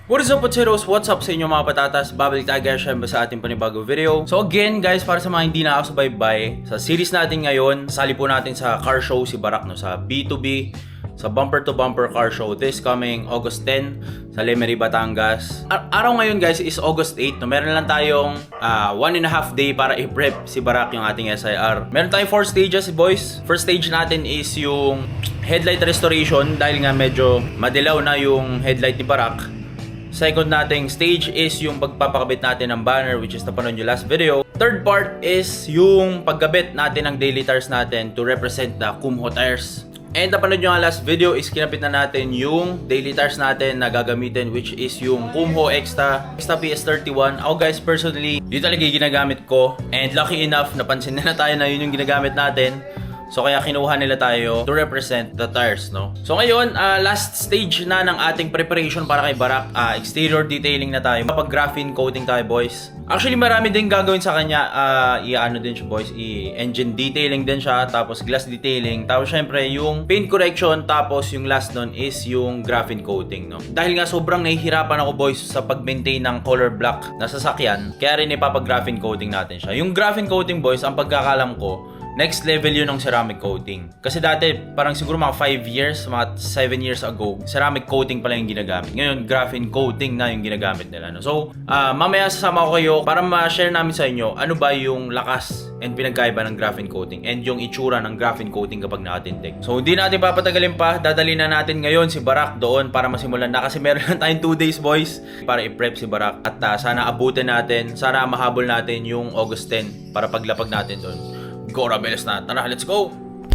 What is up, Potseros? What's up sa inyo mga patatas? Babalik tayo guys syempre sa ating panibagong video. So again guys, para sa mga hindi nakasubaybay, sa series natin ngayon, sali po natin sa car show si Barak, no? Sa B2B, sa bumper to bumper car show this coming August 10 sa Lemery, Batangas. Araw ngayon guys is August 8, no? Meron lang tayong 1.5 day para i-prep si Barak yung ating SIR. Meron tayong 4 stages boys. First stage natin is yung headlight restoration dahil nga medyo madilaw na yung headlight ni Barak. Second nating stage is yung pagpapakabit natin ng banner, which is napanood yung last video. Third part is yung pagkabit natin ng daily tires natin to represent the Kumho tires. And napanood nyo nga last video is kinapit na natin yung daily tires natin na gagamitin, which is yung Kumho Extra PS31. Ako guys, personally, dito talaga yung ginagamit ko. And lucky enough, napansin na tayo na yun yung ginagamit natin. So kaya kinuha nila tayo to represent the tires, no? So ngayon, last stage na ng ating preparation para kay Barak. Exterior detailing na tayo. Kapag-graphene coating tayo, boys. Actually, marami din gagawin sa kanya. I-ano din siya, boys. I-engine detailing din siya. Tapos glass detailing. Tapos syempre, yung paint correction. Tapos yung last nun is yung graphene coating, no? Dahil nga sobrang nahihirapan ako, boys, sa pag-maintain ng color black na sasakyan. Kaya rin ipapag-graphene coating natin siya. Yung graphene coating, boys, ang pagkakalam ko, next level yun ng ceramic coating. Kasi dati, parang siguro mga 5 years, mga 7 years ago, ceramic coating pala yung ginagamit. Ngayon, graphene coating na yung ginagamit nila, no? So, mamaya sasama ko kayo para ma-share namin sa inyo ano ba yung lakas and pinagkaiba ng graphene coating and yung itsura ng graphene coating kapag nakatindig. So, hindi natin papatagalin pa. Dadali na natin ngayon si Barak doon para masimulan na kasi meron na tayong 2 days, boys, para i-prep si Barak. At sana abutin natin, sana mahabol natin yung August 10 para paglapag natin doon. Go Rabeles na. Tara, let's go!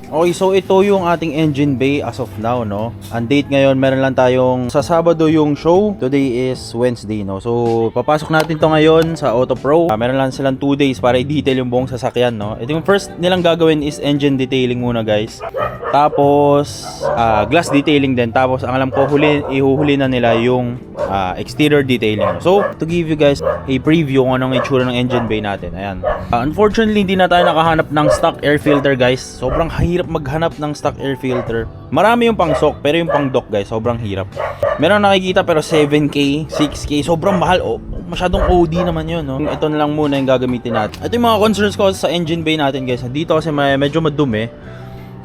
Okay, so ito yung ating engine bay as of now, no? Ang date ngayon, meron lang tayong sa Sabado yung show. Today is Wednesday, no? So, papasok natin to ngayon sa Auto Pro. Meron lang silang 2 days para i-detail yung buong sasakyan, no? Ito yung first nilang gagawin is engine detailing muna, guys. Tapos, glass detailing din. Tapos, ang alam ko, ihuhuli na nila yung exterior detailing. So, to give you guys a preview kung anong itsura ng engine bay natin. Ayan. Unfortunately, hindi na tayo nakahanap ng stock air filter, guys. Sobrang hirap maghanap ng stock air filter. Marami yung pang stock, pero yung pang dock, guys, sobrang hirap. Meron nakikita pero 7K, 6K, sobrang mahal. Oh, masyadong OD naman yun, no? Ito na lang muna yung gagamitin natin. Ito yung mga concerns ko sa engine bay natin, guys. Dito kasi medyo madumi.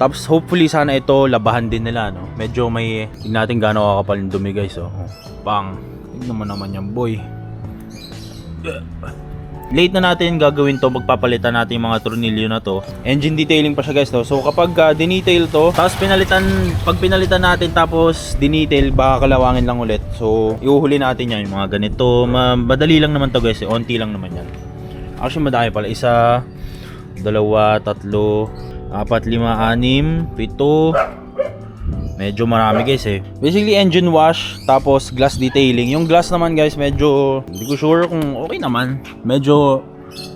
Tapos hopefully sana ito labahan din nila, no? Medyo may tingnan natin gaano kakapal yung dumi, guys, oh. Pang. Tingnan mo naman yan, boy. Late na natin gagawin to, magpapalitan natin yung mga tornilyo na to. Engine detailing pa siya, guys, no? So kapag dinetail to, tapos pag pinalitan natin tapos dinetail, baka kalawangin lang ulit. So iuhuli natin yan, yung mga ganito. Madali lang naman to, guys, onti lang naman yan. Actually madami pala, 1, 2, 3, 4, 5, 6, 7. Medyo marami, guys, eh. Basically engine wash, tapos glass detailing. Yung glass naman, guys, medyo hindi ko sure kung okay naman. Medyo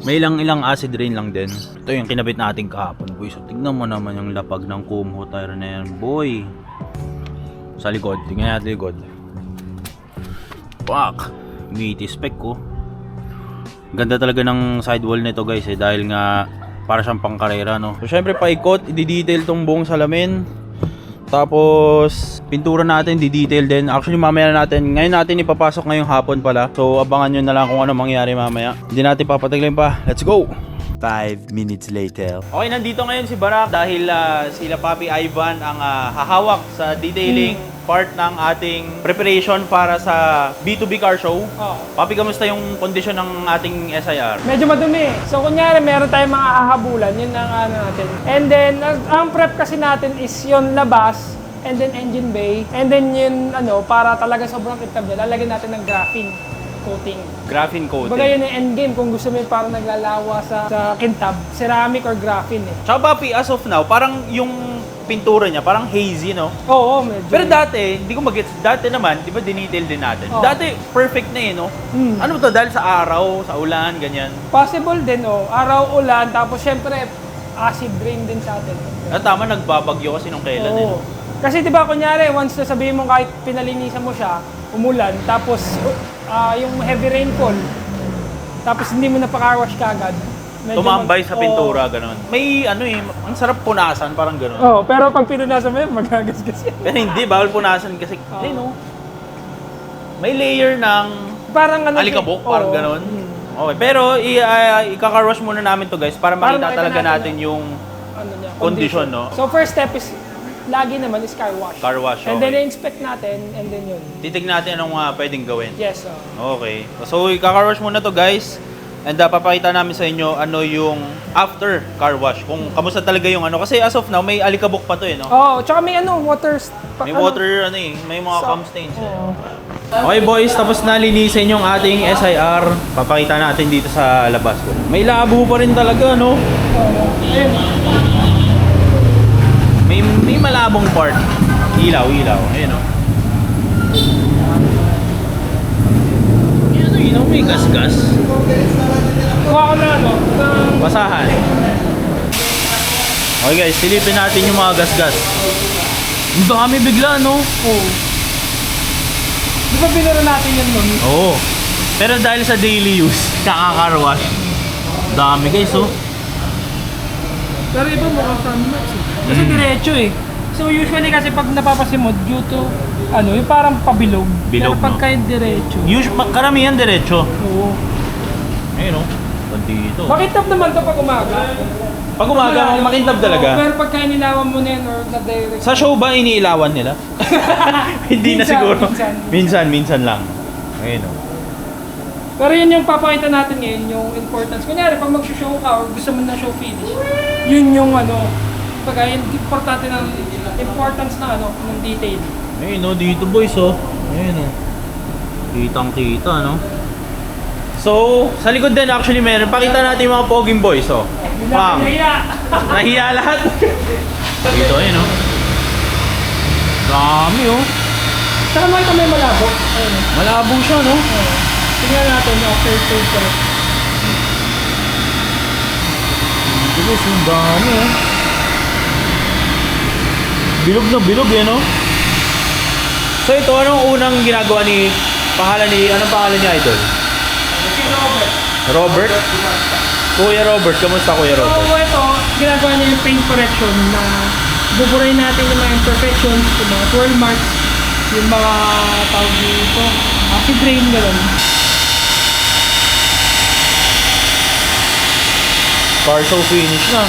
may ilang acid rain lang din. Ito yung kinabit natin kahapon, boy. So tignan mo naman yung lapag ng Kumho tire na yan, boy. Sa likod, tingnan natin likod. Fuck, meaty spec ko. Ganda talaga ng sidewall nito, guys, eh, dahil nga para siyang pangkarera, no. So syempre paikot, i-detail tong buong salamin. Tapos pintura natin, di-detail din. Actually mamaya ngayon natin ipapasok ngayong hapon pala. So abangan nyo na lang kung ano mangyari mamaya. Hindi natin papatagalin pa. Let's go! 5 minutes later. Okay, nandito ngayon si Barak dahil sila Papi Ivan ang hahawak sa detailing part ng ating preparation para sa B2B car show. Papi, kamusta yung kondisyon ng ating SIR? Medyo madumi. So kunyari meron tayong mga hahabulan, yun ang ano natin. And then ang prep kasi natin is yung labas, and then engine bay, and then yun para talaga sobrang kitable, lalagyan natin ng graphene coating. Graphene coating. Baga yun yung endgame kung gusto mo yung parang naglalawa sa kintab, ceramic or graphene, eh. Tsaka Papi, as of now, parang yung pintura niya parang hazy, no? Oo, medyo. Pero dati, hindi ko mag-gets. Dati naman, di ba dinetail din natin? Oo. Dati, perfect na, no? Ano to? Dahil sa araw, sa ulan, ganyan. Possible din, araw, ulan, tapos syempre acid rain din sa atin. Tama, nagbabagyo kasi nung kailan, eh, no? Kasi di ba kunyari, once na sabihin mo kahit pinalinisan mo siya, umulan, tapos yung heavy rainfall, tapos hindi mo napaka-wash kagad. Tumambay sa pintura, gano'n. May ang sarap punasan, parang gano'n. Pero pag pinunasan mo yun, magagasgas yan. Pero hindi, bawal punasan kasi, no? may layer ng Parang ano alikabok, siya, parang oo. ganon. Okay, pero ika-car wash muna namin to guys para Para makita makita talaga natin natin yung Ano niya, condition, no? So first step is, lagi naman is car wash. Car wash, And then okay. i-inspect natin, and then yun. Titignan natin anong pwedeng gawin. Yes, Okay. So, ika-car wash muna to guys. And papakita namin sa inyo ano yung after car wash. Kung kamusta talaga yung ano. Kasi as of now, may alikabok pa to eh, no? Oo, tsaka may ano, water... May water, ano eh. May mga cum stains eh. Oo. Okay boys, tapos na linisin yung ating SIR. Papakita natin dito sa labas. May labo pa rin talaga, no? Ayun. May malabong part. Ilaw. Ayun, no? Ano, may gas-gas. Kuha ko na ano, na... Basahan. Okay guys, silipin natin yung mga gas-gas. Ang dami bigla, no? Oo. Di ba binuro natin yun nun? Oo. Pero dahil sa daily use, kaka-car wash. Dami guys, oh. Pero iba mukhang front max eh. Kasi diretso eh. So usually kasi pag napapasimod due to ano, yung parang pabilog. Bilog, Pero pagka yung diretso. Karamihan diretso. Oo. Ayun, oh. Dito. Makintab naman to pag umaga. Pag umaga, makintab talaga. Pero pagka inilawan mo na yun or na-direct. Sa show ba iniilawan nila? Hindi na Minsan, siguro. minsan. Minsan lang. Ayun, oh. Pero yun yung papakita natin ngayon, yung importance. Kunyari, pag mag-show ka or gusto mo na show finish, yun yung ano, pagka yung importante ng importance ng ano, ng detail. Ayun, oh. Dito boys, oh. Ayun, oh. Kitang-kita, no? So, sa likod din actually meron. Pakita natin yung mga poging boys, oh. Bang! Nahiya lahat. Dito, ayun, oh. Dami, oh. Saka makita may malabo. Ayun. Malabo siya, no? Tingnan natin yung after stage ko. Dito guys, yung dami, oh. Bilog na bilog, eh, no? So, ito, anong unang ginagawa ni... Anong pangalan ni Idol? Si Robert. Robert? Kuya Robert, kamusta Kuya Robert? So ito, ginagawa niya yung paint correction na buburayin natin yung mga imperfections, yung mga twirl marks, yung mga tawag dito, acid rain, gano'n. Car show finish na.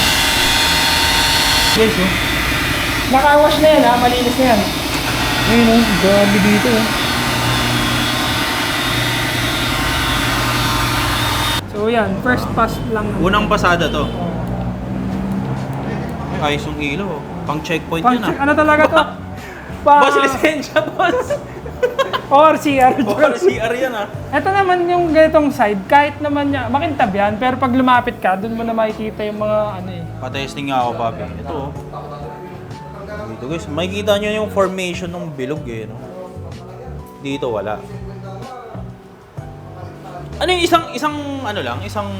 Guys, oh. Naka-wash na yan ha, malinis na yan. Ayun, oh. Grabe dito, oh. So yan, first pass lang. Unang pasada to. Ay, ayos yung ilaw, oh. Pang checkpoint yun, ah. Ano talaga to? Boss, lisensya, boss! Or CR. Or CR yan, ah. Ito naman yung ganitong side, kahit naman niya, makintab yan, pero pag lumapit ka, dun mo na makikita yung mga ano eh. Pa-testing nga ako, papi. Ito, oh. Dito, guys. Makikita nyo yung formation ng bilog, eh, no? Dito, wala. Ano yung isang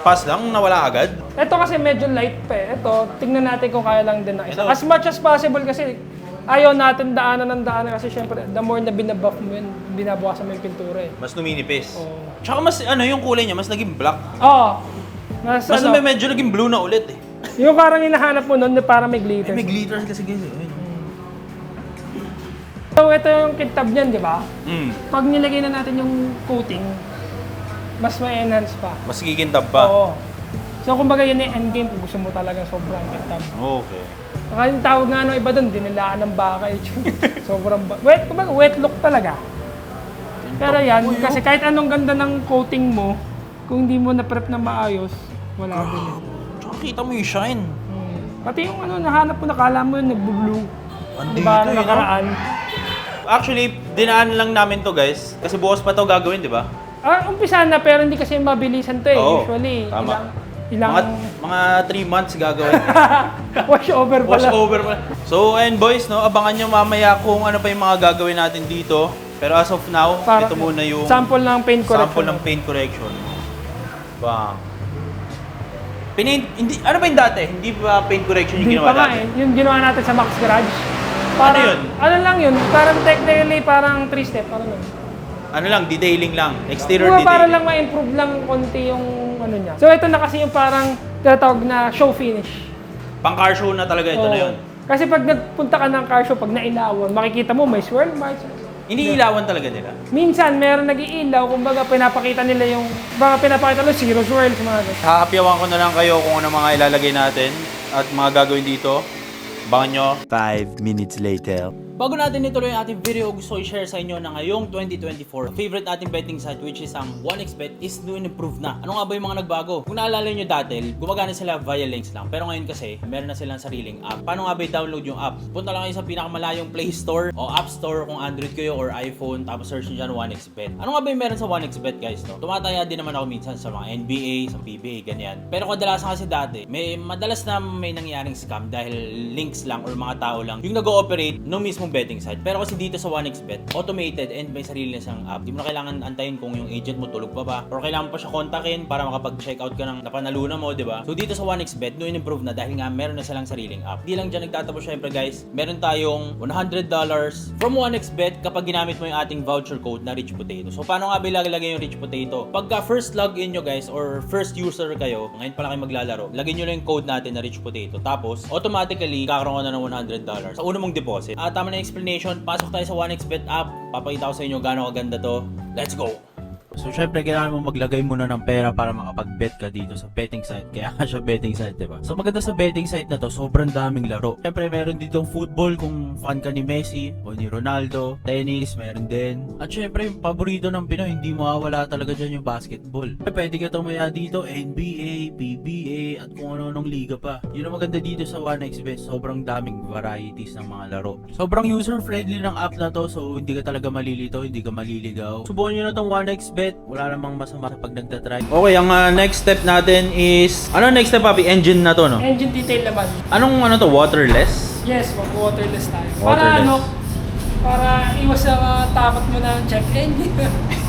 pass lang na wala agad? Ito kasi medyo light pa eh. Ito, tingnan natin kung kaya lang din na isa. Ito. As much as possible kasi ayaw natin daanan ng daanan kasi syempre the more na binabuff mo yun, binabawasan mo yung pintura eh. Mas numinipis. Oo. Tsaka mas, yung kulay niya, mas naging black. Oo. Mas Mas ano, medyo naging blue na ulit, eh. yung parang hinahanap mo nun na parang may glitter. May glitter kasi, guys, eh. So ito yung kintab niyan, di ba? Mm. Pag nilagay na natin yung coating, mas may enhance pa. Mas kikintab pa. Oo. So kumbaga yun yung endgame kung gusto mo talaga sobrang kintab. Okay. Saka yung tawag nga ng iba doon, dinilaan ng baka eh. Sobrang wet, kumbaga wet look talaga. Pero yan, kasi kahit anong ganda ng coating mo, kung hindi mo na-prep na maayos, wala din yun. Tsaka kita mo yung shine. Pati yung ano, nahanap mo, nakala mo yun, nagbo-blue. Andito, Diba, eh, no? nakaraan. Actually, dinaan lang namin to, guys. Kasi bukas pa to gagawin, di ba? Umpisa na, pero hindi kasi mabilisan to eh. Oo, Usually, tama. ilang Mga 3 months gagawin. wash over pala. Wash over pa. So, ayun boys, no? Abangan nyo mamaya kung ano pa yung mga gagawin natin dito. Pero as of now, Para- ito muna yung Sample ng paint correction. sample ng paint correction. Bang. Ano ba yung dati? Hindi ba paint correction yung Hindi ginawa pa nga dati? eh. Yung ginawa natin sa Max Garage. Parang, yun? Ano lang yun? Parang technically, parang 3-step. Ano lang? Ano lang, detailing lang. Exterior Para detailing. lang ma-improve lang konti yung ano niya. So ito na kasi yung parang tinatawag na show finish. Pang car show na talaga ito na Oo. yun. Kasi pag nagpunta ka ng car show, pag nailawan, makikita mo may swirl marks. Iniilawan talaga nila. Minsan, meron nag-iilaw, kumbaga pinapakita nila yung, pinapakita nila zero swirl, mga ganun. Hahapyawan ko na lang kayo kung ano mga ilalagay natin at mga gagawin dito. Abangan nyo. 5 minutes later. Bago natin ituloy ang ating video, gusto ko i-share sa inyo na ngayong 2024, favorite nating betting site which is ang 1xBet is new and improved na. Ano nga ba yung mga nagbago? Kung naalala nyo dati, gumagana sila via links lang. Pero ngayon kasi, meron na silang sariling app. Paano nga ba i-download yung app? Punta lang kayo sa pinakamalayong Play Store o App Store kung Android kayo or iPhone, tapos search nyo dyan 1xBet. Ano nga ba yung meron sa 1xBet guys? No? Tumataya din naman ako minsan sa mga NBA, sa PBA, ganyan. Pero kadalasan kasi dati, madalas na may nangyaring scam dahil links lang or mga tao lang yung nag-ooperate ng mismong betting site. Pero kasi dito sa 1xBet, automated and may sarili na siyang app. Di mo na kailangan antayin kung yung agent mo tulog pa ba or kailangan pa siya kontakin para makapag-check out ka ng napanalunan mo, di ba? So dito sa 1xBet, new and improved na dahil nga meron na silang sariling app. Di lang dyan nagtatapos syempre guys, meron tayong $100 from 1xBet kapag ginamit mo yung ating voucher code na Rich Potato. So paano nga ba ilalagay yung Rich Potato? Pagka first login nyo guys or first user kayo, ngayon pa lang kayo maglalaro, lagyan nyo lang yung code natin na Rich Potato. Tapos automatically kakaroon ka na ng $100 sa una mong deposit. Tama na yung explanation, pasok tayo sa 1xBet app. Papakita ko sa inyo gaano kaganda to. Let's go! So, syempre, kailangan mo maglagay muna ng pera para makapag-bet ka dito sa betting site. Kaya siya betting site, diba? So, maganda sa betting site na to, sobrang daming laro. Syempre, meron ditong football kung fan ka ni Messi o ni Ronaldo. Tennis, meron din. At syempre, yung paborito ng Pinoy, hindi mawawala talaga dyan yung basketball. Pwede ka tumaya dito, NBA, PBA, at kung ano-anong liga pa. Yun ang maganda dito sa 1xBet. Sobrang daming varieties ng mga laro. Sobrang user-friendly ng app na to, so hindi ka talaga malilito, hindi ka maliligaw. Subukan nyo na tong 1xBet. Wala namang masama sa pag nagtatry. Okay, ang next step natin is... Ano next step, Papi? Engine na to, no? Engine detail naman. Anong ano to? Waterless? Yes, waterless tayo. Waterless. Para iwas sa takot mo na check engine.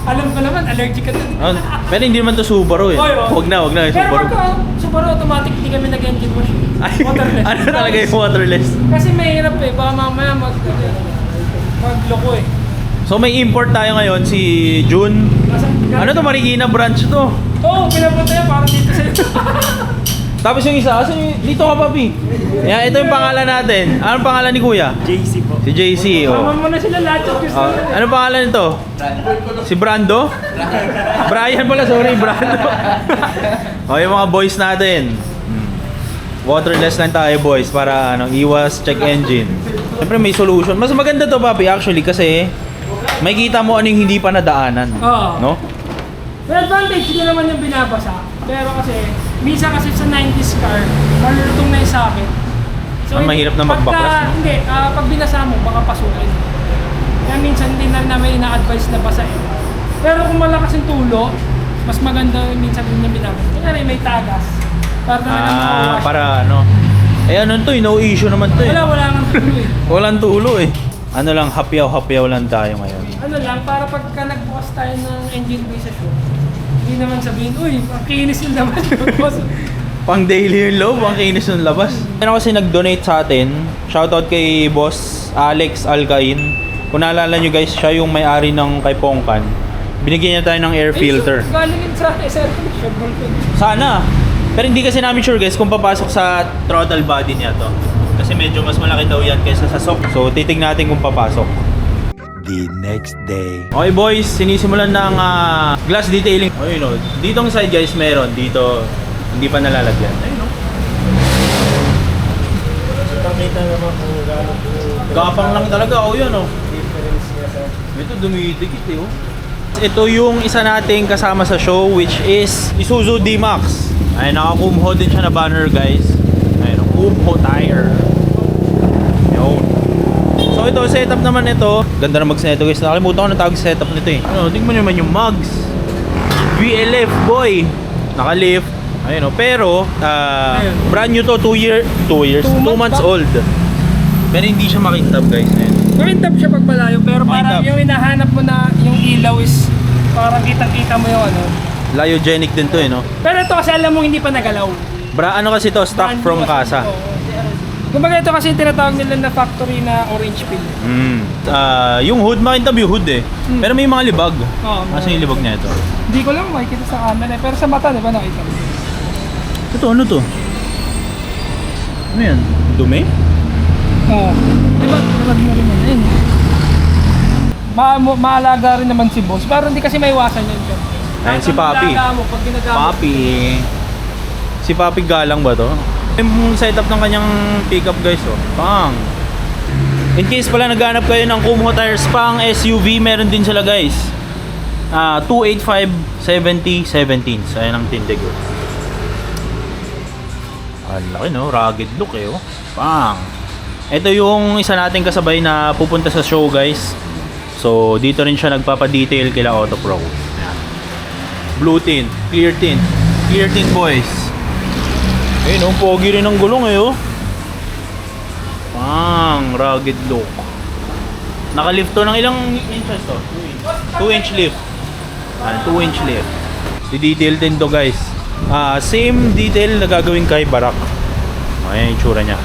Alam ko naman, allergic ka dun. Oh, pero hindi naman to Subaru eh. Oy, oh. Huwag na yung Pero Subaru. pagka Subaru automatic, hindi kami nag-engine wash. Ay, Waterless. ano talaga yung waterless? Kasi mahirap eh, baka mamaya magloko eh. So may import tayo ngayon, si June. Ano to? Marikina branch to. Oo, pinapunta yan para dito sa'yo. Tapos yung isa, dito ka, Papi. Yeah, ito yung pangalan natin. Anong pangalan ni Kuya? JC po. Si JC, oh. Tama mo na sila lahat yung gusto nila. Anong pangalan nito? Si Brando? Brian pala, sorry, Brando. O, yung mga boys natin. Waterless lang tayo, boys, para iwas check engine. Siyempre may solution. Mas maganda to, Papi, actually, kasi may kita mo ano yung hindi pa nadaanan. Oo. No? May advantage din naman yung binabasa. Pero kasi, minsan kasi sa 90s car, malulutong na yung socket. Mahirap na magbaklas. Hindi, pag binasa mo, baka pasukin. Kaya minsan din na namin ina-advise na basahin. Pero kung malakas yung tulo, mas maganda minsan din yung binabasa. Kaya may tagas. Para na Para ano. Eh ano to, no issue naman to eh. wala nga tulo eh. Walang tulo eh. Ano lang, hapyaw-hapyaw lang tayo ngayon. Ano lang, para pagka nagbukas tayo ng engine bay sa show, hindi naman sabihin, uy, ang kinis yung labas. Pang daily yung loob, pang kinis yung labas. Ano kasi nag-donate sa atin, shoutout kay Boss Alex Alcain. Kung naalala nyo guys, siya yung may-ari ng kay Pongkan. Binigyan niya tayo ng air filter. Galingin sa SRT, Sana. Pero hindi kasi namin sure guys kung papasok sa throttle body niya to. Kasi medyo mas malaki daw yan kaysa sa SOC. So titignan natin kung papasok. The next day. Okay boys, sinisimulan na ang glass detailing. Okay, no. Ditong side guys meron, dito hindi pa nalalagyan. Ayun no. Pakita naman kung gano'n po. Gapang lang talaga, yun oh. Difference niya sa... Ito dumidikit eh oh. Ito yung isa nating kasama sa show which is Isuzu D-Max. Ay, naka-Kumho din siya na banner guys. Ayun, Kumho tire. Yun. So ito, setup naman ito. Ganda na mag-setup guys. Nakalimutan ko na tawag setup nito eh. Ano, tingnan mo naman yung mugs. VLF boy. Naka-lift. Ayun oh. Pero, brand new to, 2 months old. Pero hindi siya makintab guys. Ayun. Makintab siya pag malayo, pero parang Makintab. yung hinahanap mo na yung ilaw is parang kitang-kita mo yung ano. Lyogenic din to eh no. Pero ito kasi alam mo hindi pa nagalaw. Ano kasi to, stock Brand new from kasi. casa. Oo. Kumbaga ito kasi tinatawag nila na factory na orange peel. Yung hood, makintab yung hood eh. Pero may mga libag. Oo. Kasi yung libag niya ito. Hindi ko lang makikita sa camera eh, pero sa mata di ba nakita mo? Ito, ano to? Ano yan? Dumi? Oo. Di ba? Nalagyan mo rin yan. Ayun. maalaga rin naman si boss. Pero hindi kasi maiwasan yun. Ayun si Papi. Mo, pag ginagamit. Papi. Si Papi galang ba to? Yung setup ng kanyang pickup guys, oh. Pang. In case pala naghanap kayo ng Kumho tires pang SUV, meron din sila guys. 285 70 17. So, ayan ang tindig, oh. Ang laki, no? Rugged look, eh, oh. Pang. Ito yung isa nating kasabay na pupunta sa show guys. So, dito rin siya nagpapadetail kila Auto Pro. Ayan. Blue tint, clear tint boys. Ayun, oh, pogi rin ang gulong, eh, oh. Pang, rugged look. Naka-lift to ng ilang inches to? 2 inch lift. 2 inch lift. Di-detail din to guys. Same detail na gagawin kay Barak. Ayan yung tsura niya.